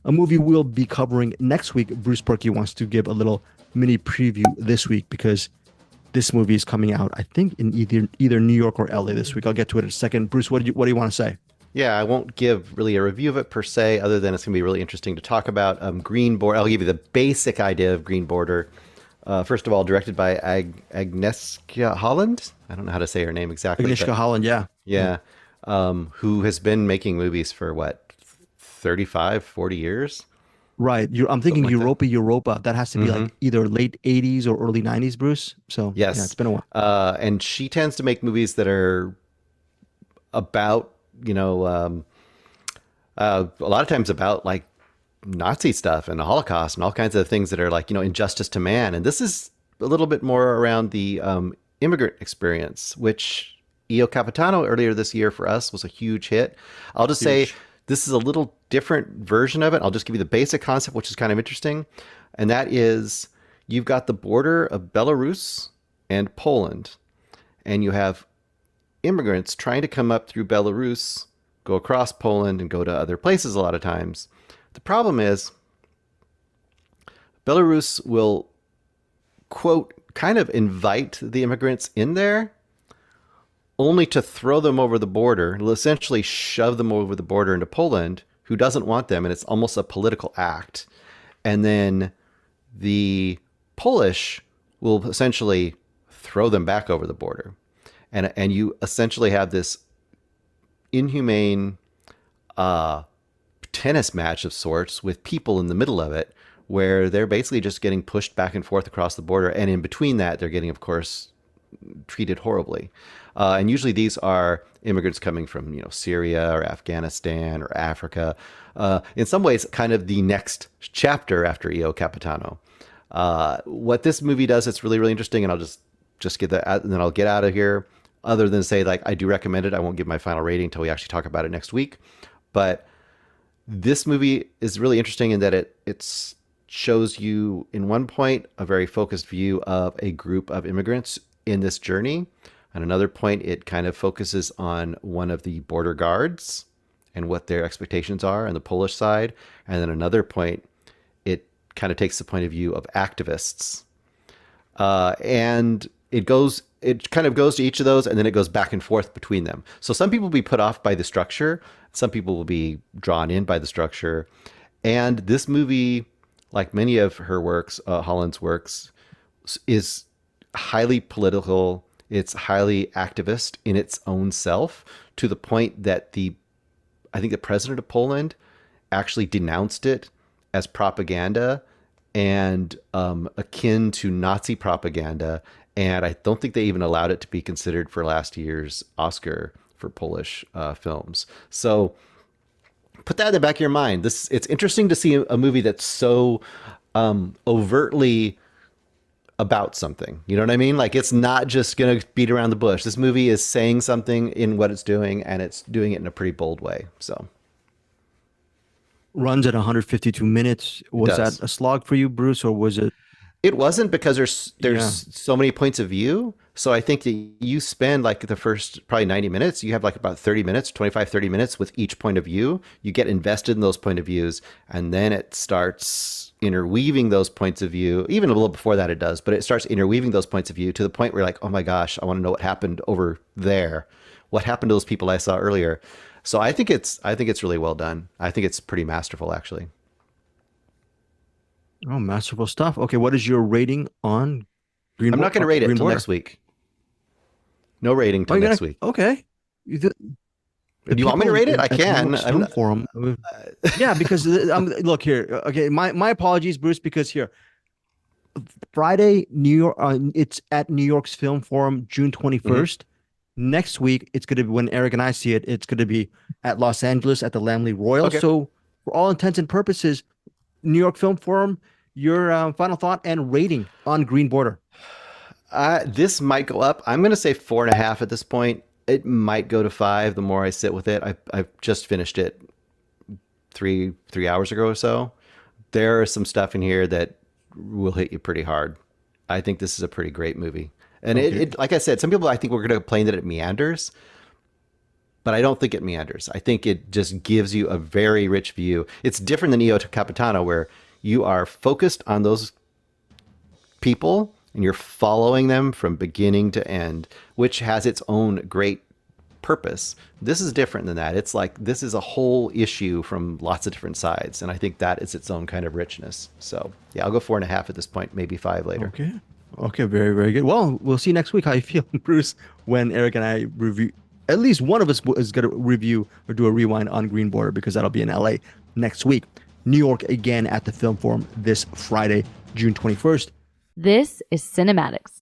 a movie we'll be covering next week. Bruce Purkey wants to give a little mini preview this week because this movie is coming out, I think, in either New York or LA this week. I'll get to it in a second. Bruce, what do you want to say? Yeah, I won't give really a review of it per se, other than it's going to be really interesting to talk about. Green Border. I'll give you the basic idea of Green Border. First of all, directed by Agnieszka Holland. I don't know how to say her name exactly. Agnieszka Holland, yeah. Yeah. Who has been making movies for what, 35, 40 years? Right. I'm thinking Something like Europa, Europa. That has to be like either late 80s or early 90s, Bruce. So Yes. yeah, it's been a while. And she tends to make movies that are about, a lot of times about like Nazi stuff and the Holocaust and all kinds of things that are like, injustice to man. And this is a little bit more around the immigrant experience, which Io Capitano earlier this year for us was a huge hit. I'll just say this is a little different version of it. I'll just give you the basic concept, which is kind of interesting. And that is you've got the border of Belarus and Poland, and you have immigrants trying to come up through Belarus, go across Poland, and go to other places a lot of times. The problem is Belarus will, quote, kind of invite the immigrants in there only to throw them over the border, essentially shove them over the border into Poland, who doesn't want them, and it's almost a political act. And then the Polish will essentially throw them back over the border. And you essentially have this inhumane tennis match of sorts with people in the middle of it, where they're basically just getting pushed back and forth across the border. And in between that, they're getting, of course, treated horribly. And usually these are immigrants coming from, Syria or Afghanistan or Africa. In some ways, kind of the next chapter after Io Capitano. What this movie does, it's really, really interesting. And I'll just get that, and then I'll get out of here. Other than say, like, I do recommend it. I won't give my final rating until we actually talk about it next week. But this movie is really interesting in that it shows you, in one point, a very focused view of a group of immigrants in this journey. At another point, it kind of focuses on one of the border guards and what their expectations are on the Polish side. And then another point, it kind of takes the point of view of activists. And it kind of goes to each of those, and then it goes back and forth between them. So some people will be put off by the structure. Some people will be drawn in by the structure. And this movie, like many of her works, Holland's works, is highly political. It's highly activist in its own self, to the point that I think the president of Poland actually denounced it as propaganda and akin to Nazi propaganda. And I don't think they even allowed it to be considered for last year's Oscar for Polish films. So put that in the back of your mind. It's interesting to see a movie that's so overtly about something. You know what I mean? Like, it's not just going to beat around the bush. This movie is saying something in what it's doing, and it's doing it in a pretty bold way. So Runs at 152 minutes. Was that a slog for you, Bruce, or was it? it wasn't, because there's Yeah. so many points of view. So I think that you spend like the first probably 90 minutes, you have like about 30 minutes, 25, 30 minutes with each point of view. You get invested in those point of views, and then it starts interweaving those points of view. Even a little before that it does, but it starts interweaving those points of view to the point where you're like, oh my gosh, I want to know what happened over there. What happened to those people I saw earlier? So I think it's really well done. I think it's pretty masterful, actually. Oh, masterful stuff. Okay, what is your rating on I'm not going to rate it Green until Border? next week. No rating Oh, till you're next gonna week. okay. The Do you want me to rate it? I at New can. York's Film Forum. Yeah, because look here. Okay, my apologies, Bruce. Because here, Friday, New York. It's at New York's Film Forum, June Mhm. 21st. Next week, it's going to be when Eric and I see it. It's going to be at Los Angeles at the Lamley Royal. Okay. So, for all intents and purposes, New York Film Forum. Your final thought and rating on Green Border. This might go up. I'm going to say 4.5 at this point. It might go to 5 the more I sit with it. I've just finished it three hours ago or so. There is some stuff in here that will hit you pretty hard. I think this is a pretty great movie. And Okay. like I said, some people I think were going to complain that it meanders, but I don't think it meanders. I think it just gives you a very rich view. It's different than Io Capitano, where you are focused on those people and you're following them from beginning to end, which has its own great purpose. This is different than that. It's like this is a whole issue from lots of different sides, and I think that is its own kind of richness. So yeah, I'll go 4.5 at this point, maybe 5 later. Okay, very, very good. Well, we'll see next week how you feel, Bruce, when Eric and I review. At least one of us is going to review or do a rewind on Green Border, because that'll be in LA next week. New York again at the Film Forum this Friday, June 21st. This is CinemAddicts.